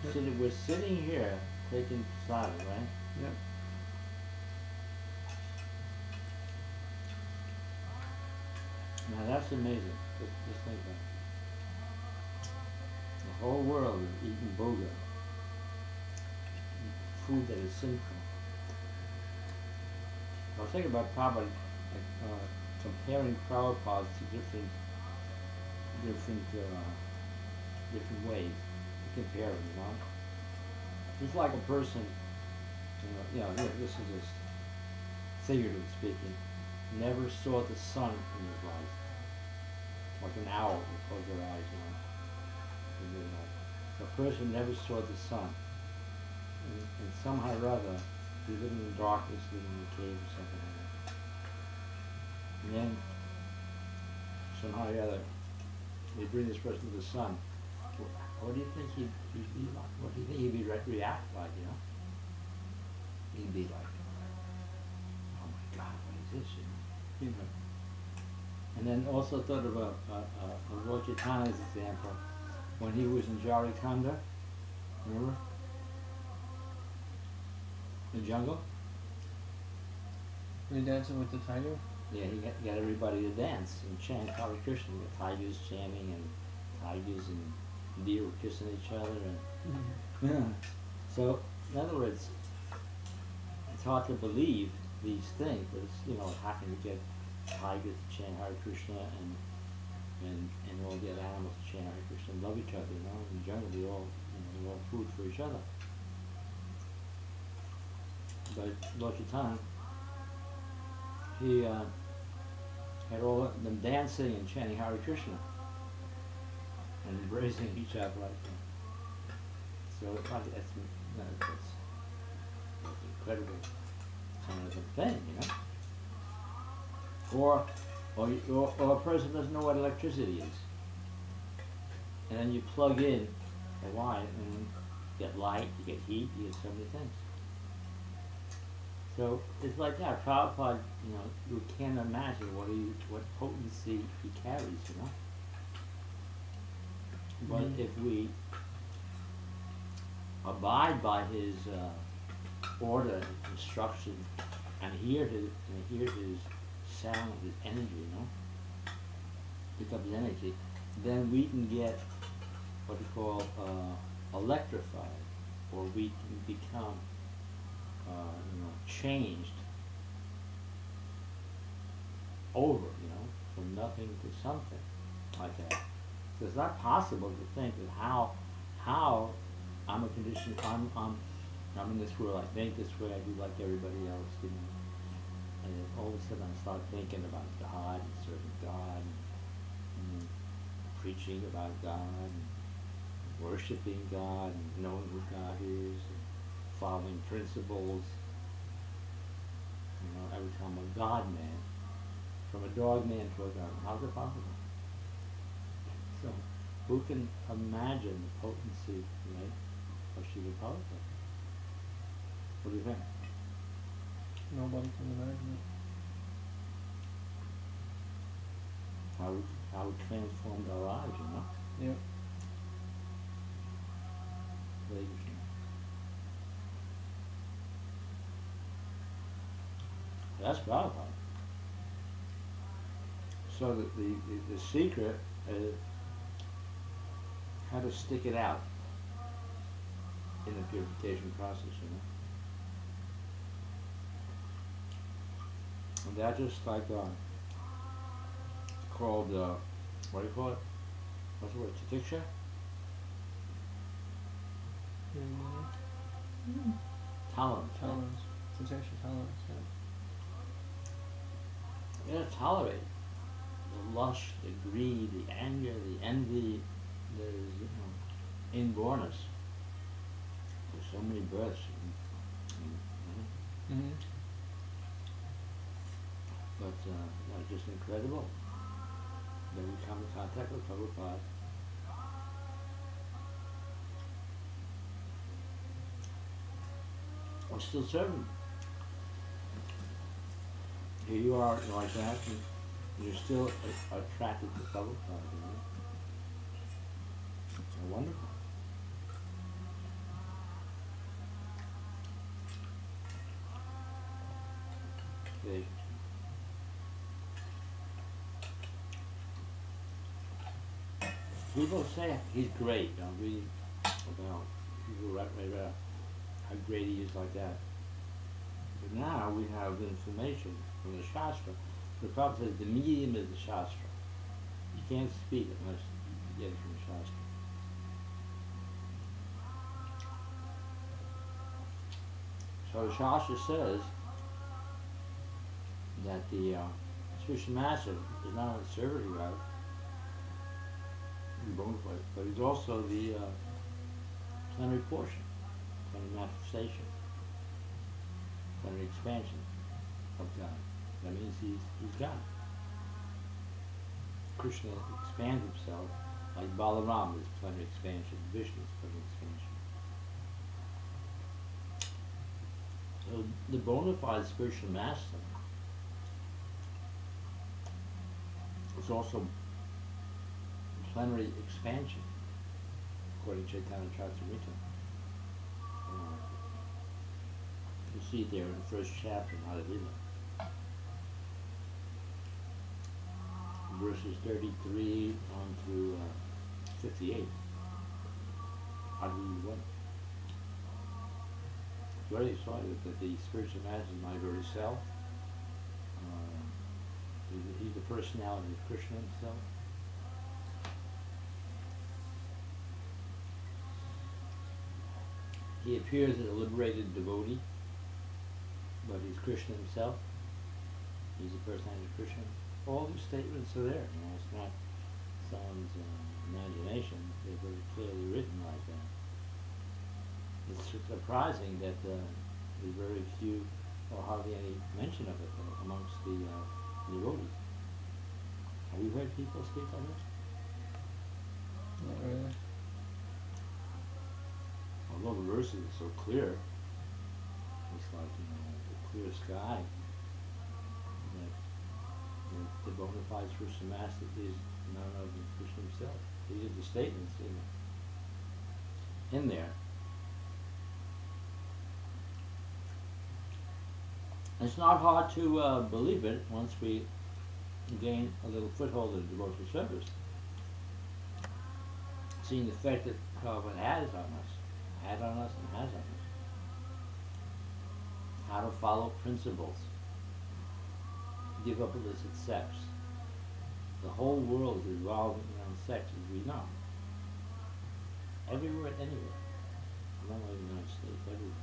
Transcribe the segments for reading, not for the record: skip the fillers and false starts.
We're sitting here taking prasadam, right? Yep. Now that's amazing. Just think about it. The whole world is eating boga, food that is sinful. I was thinking about Prabhupada, comparing Prabhupada to different ways to compare them, you know? It's like a person, this is just figuratively speaking, never saw the sun in his life. Like an owl will close their eyes, you know. So a person never saw the sun. And somehow or other, he lived in the darkness, living in a cave or something like that. And then, somehow or other, they bring this person to the sun. What do you think he'd be like? What do you think he'd react like, you know? He'd be like, oh my God, what is this, you know? And then also thought of Lord Chaitanya's example when he was in Jharikanda, remember? The jungle? Were you dancing with the tiger? Yeah, he got everybody to dance and chant Hare Krishna. You got tigers chanting and tigers and deer were kissing each other. And yeah. So, in other words, it's hard to believe these things, but it's, how can you get tigers to chant Hare Krishna and all the other animals to chant Hare Krishna and love each other, you know? In the jungle, we all, we're all food for each other. But Lord Chaitanya, he had all of them dancing and chanting Hare Krishna and embracing each other like that. So that's incredible kind of a thing, you know. Or a person doesn't know what electricity is, and then you plug in a wire and you get light, you get heat, you get so many things. So it's like that. Prabhupada, you can't imagine what potency he carries, you know. But if we abide by his order and instruction and hear his sound, his energy, you know, becomes energy, then we can get what we call electrified, or we can become changed over, from nothing to something like that. So it's not possible to think that how I'm a condition, I'm in this world, I think this way, I do like everybody else, and then all of a sudden I start thinking about God and serving God and preaching about God and worshiping God and knowing who God is and following principles. I become a God man, from a dog man to a God man. How's it possible? So, who can imagine the potency, right, of Srila Prabhupada? What do you think? Nobody can imagine it. How it transformed our lives, you know? Yeah. Very interesting. That's Prabhupada. So the secret is how to stick it out in the purification process, you know. And that's just like called what do you call it? What's the word? Titiksha? Tolerance. Tolerance. Titiksha tolerance. Yeah, tolerate the lust, the greed, the anger, the envy that is, inborn us. There's so many births. But it's just incredible that we come in contact with Prabhupada. We're still serving. Here you are like that, and you're still attracted to Prabhupada, you know? It's wonderful. manifestation. People say he's great. I'm reading about people right about how great he is like that. But now we have information from the Shastra. The Prabhupada says the medium is the Shastra. You can't speak unless you get it from the Shastra. So the Shastra says that the spiritual master is not only the servant of God, but he's also the plenary portion, plenary manifestation, plenary expansion of God. That means he's God. Krishna expands himself like Balaram is plenary expansion, Vishnu is plenary expansion. So the bona fide spiritual master is also plenary expansion, according to Chaitanya Charitamrita. You see it there in the first chapter, Maharaja. Verses 33 on through 58. Maharaja. Very excited that the spiritual master is my very self. He's the personality of Krishna himself. He appears as a liberated devotee, but he's Krishna himself. He's the personality of Krishna. All the statements are there. It's not someone's imagination. They're very clearly written like that. It's surprising that there's very few or hardly any mention of it amongst the devotees. Have you heard people speak on this? Not really. Although the verses are so clear, it's like, the clear sky, that the bona fide spiritual master is none other than Krishna himself. These are the statements in there. It's not hard to believe it once we gain a little foothold in devotional service. Seeing the effect that Prabhupada had on us and has on us. How to follow principles. Give up illicit sex. The whole world is revolving around sex, as we know. Everywhere, anywhere. Not only in the United States, everywhere.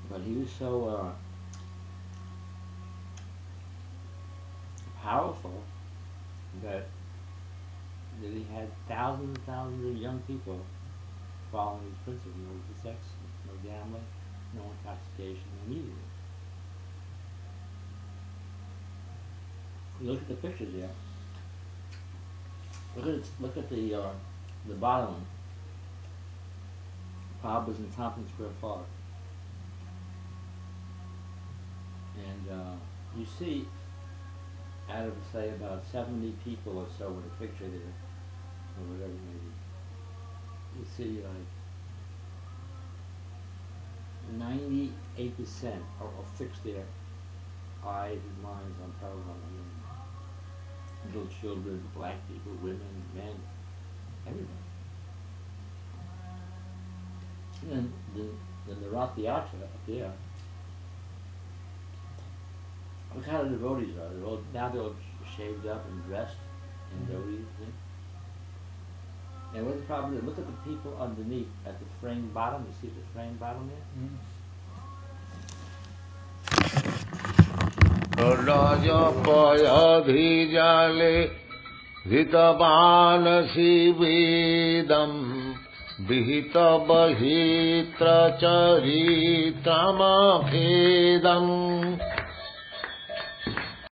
But he was so powerful that he had thousands and thousands of young people following his principles. No sex, no gambling, no intoxication, no music. Look at the pictures here. Look at the bottom one. Prabhupada's in Tompkins Square Park. And you see, out of, say, about 70 people or so in the picture there, or whatever it may be, you see like 98% are fixed their eyes and minds on Prabhupada. Little children, black people, women, men, everybody. And then the Rath Yatra up there. Look how the devotees are. Now they're all shaved up and dressed in devotees. And what's the problem? Look at the people underneath at the frame bottom. You see the frame bottom there? Rajapayadhijale Vitavanasi Vedam Vihita Bahitra Charitamabhedam